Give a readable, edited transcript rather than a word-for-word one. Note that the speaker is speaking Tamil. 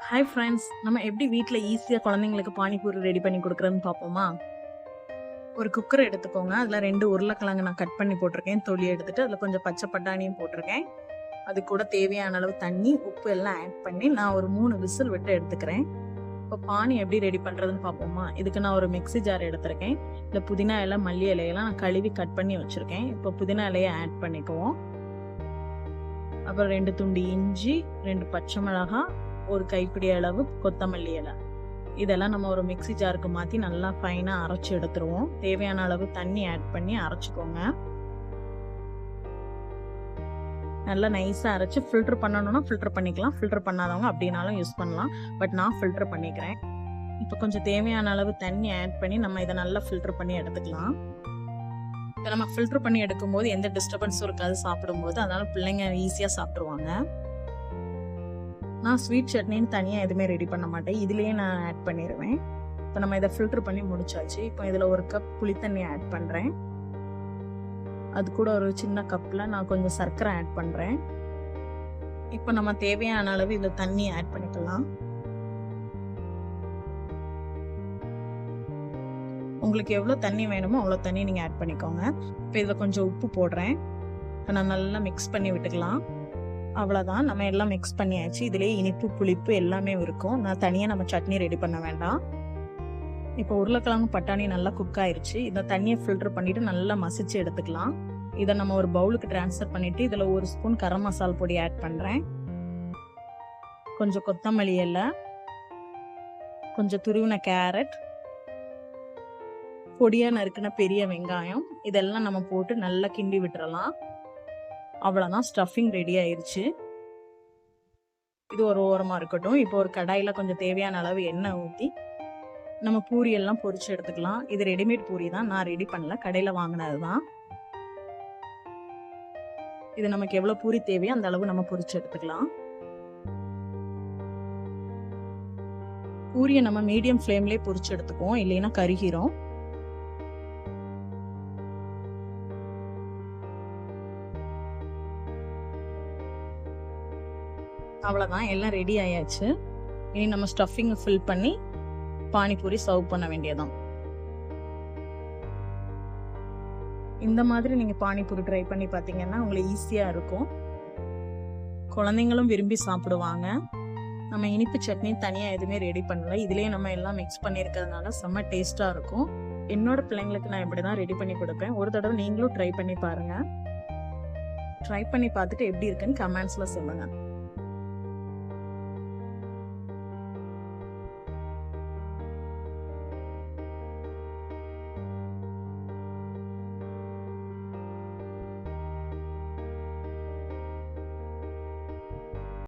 ஹாய் ஃப்ரெண்ட்ஸ், நம்ம எப்படி வீட்டில் ஈஸியாக குழந்தைங்களுக்கு பானிபூரி ரெடி பண்ணி கொடுக்குறதுன்னு பார்ப்போமா? ஒரு குக்கர் எடுத்துக்கோங்க. அதில் 2 உருளைக்கிழங்கு நான் கட் பண்ணி போட்டிருக்கேன். தொலி எடுத்துட்டு அதில் கொஞ்சம் பச்சை பட்டாணியும் போட்டிருக்கேன். அது கூட தேவையான அளவு தண்ணி, உப்பு எல்லாம் ஆட் பண்ணி நான் ஒரு 3 விசில் விட்டு எடுத்துக்கிறேன். இப்போ பானி எப்படி ரெடி பண்ணுறதுன்னு பார்ப்போமா? இதுக்கு நான் ஒரு மிக்ஸி ஜார் எடுத்திருக்கேன். இல்லை புதினா இலை, மல்லி இலையெல்லாம் நான் கழுவி கட் பண்ணி வச்சுருக்கேன். இப்போ புதினா இலையை ஆட் பண்ணிக்குவோம். அப்புறம் 2 துண்டு இஞ்சி, 2 பச்சை மிளகாய், ஒரு கைப்பிடி அளவு கொத்தமல்லி இலை. இதெல்லாம் நம்ம ஒரு மிக்ஸி ஜாருக்கு மாற்றி நல்லா ஃபைனாக அரைச்சி எடுத்துருவோம். தேவையான அளவு தண்ணி ஆட் பண்ணி அரைச்சிக்கோங்க. நல்லா நைஸாக அரைச்சி ஃபில்டர் பண்ணணும்னா ஃபில்டர் பண்ணிக்கலாம். ஃபில்டர் பண்ணாதவங்க அப்படின்னாலும் யூஸ் பண்ணலாம். பட் நான் ஃபில்டர் பண்ணிக்கிறேன். இப்போ கொஞ்சம் தேவையான அளவு தண்ணி ஆட் பண்ணி நம்ம இதை நல்லா ஃபில்டர் பண்ணி எடுத்துக்கலாம். இப்போ நம்ம ஃபில்டர் பண்ணி எடுக்கும்போது எந்த டிஸ்டர்பன்ஸும் இருக்காது சாப்பிடும்போது. அதனால பிள்ளைங்க ஈஸியாக சாப்பிட்ருவாங்க. நான் ஸ்வீட் சட்னின்னு தனியாக எதுவுமே ரெடி பண்ண மாட்டேன். இதுலேயே நான் ஆட் பண்ணிடுவேன். இப்போ நம்ம இதை ஃபில்டர் பண்ணி முடிச்சாச்சு. இப்போ இதில் 1 கப் புளி தண்ணி ஆட் பண்ணுறேன். அது கூட ஒரு சின்ன கப்பில் நான் கொஞ்சம் சர்க்கரை ஆட் பண்ணுறேன். இப்போ நம்ம தேவையான அளவு இதில் தண்ணி ஆட் பண்ணிக்கலாம். உங்களுக்கு எவ்வளோ தண்ணி வேணுமோ அவ்வளோ தண்ணி நீங்கள் ஆட் பண்ணிக்கோங்க. இப்போ இதில் கொஞ்சம் உப்பு போடுறேன். இப்போ நான் நல்லா மிக்ஸ் பண்ணி விட்டுக்கலாம். அவ்வளோதான், நம்ம எல்லாம் மிக்ஸ் பண்ணியாச்சு. இதுலேயே இனிப்பு, புளிப்பு எல்லாமே இருக்கும். நான் தனியாக நம்ம சட்னி ரெடி பண்ண வேண்டாம். இப்போ உருளைக்கிழங்கு பட்டாணி நல்லா குக் ஆயிடுச்சு. இந்த தண்ணியை ஃபில்டர் பண்ணிவிட்டு நல்லா மசிச்சு எடுத்துக்கலாம். இதை நம்ம ஒரு பவுலுக்கு ட்ரான்ஸ்ஃபர் பண்ணிவிட்டு இதில் 1 ஸ்பூன் கரம் மசாலா பொடி ஆட் பண்ணுறேன். கொஞ்சம் கொத்தமல்லி இலை, கொஞ்சம் துருவின கேரட், பொடியாக நறுக்கின பெரிய வெங்காயம், இதெல்லாம் நம்ம போட்டு நல்லா கிண்டி விட்டுறலாம். அவ்வளோதான், ஸ்டஃபிங் ரெடி ஆயிடுச்சு. இது ஒரு ஓரமாக இருக்கட்டும். இப்போ ஒரு கடாயில் கொஞ்சம் தேவையான அளவு எண்ணெய் ஊற்றி நம்ம பூரியெல்லாம் பொரிச்சு எடுத்துக்கலாம். இது ரெடிமேட் பூரி தான், நான் ரெடி பண்ணல, கடையில் வாங்கினது தான். இது நமக்கு எவ்வளோ பூரி தேவையோ அந்த அளவு நம்ம பொரிச்சு எடுத்துக்கலாம். பூரியை நம்ம மீடியம் ஃப்ளேம்லேயே பொரிச்சு எடுத்துக்குவோம், இல்லைன்னா கருகிரும். அவ்வளோதான், எல்லாம் ரெடி ஆயாச்சு. இனி நம்ம ஸ்டஃபிங்கை ஃபில் பண்ணி பானிபூரி சர்வ் பண்ண வேண்டியதான். இந்த மாதிரி நீங்கள் பானிபூரி ட்ரை பண்ணி பார்த்தீங்கன்னா உங்களுக்கு ஈஸியாக இருக்கும். குழந்தைங்களும் விரும்பி சாப்பிடுவாங்க. நம்ம இனிப்பு சட்னி தனியாக எதுவுமே ரெடி பண்ணல. இதுலேயே நம்ம எல்லாம் மிக்ஸ் பண்ணியிருக்கிறதுனால செம்ம டேஸ்ட்டாக இருக்கும். என்னோட பிள்ளைங்களுக்கு நான் இப்படி தான் ரெடி பண்ணி கொடுப்பேன். ஒரு தடவை நீங்களும் ட்ரை பண்ணி பாருங்கள். ட்ரை பண்ணி பார்த்துட்டு எப்படி இருக்குன்னு கமெண்ட்ஸில் சொல்லுங்கள்.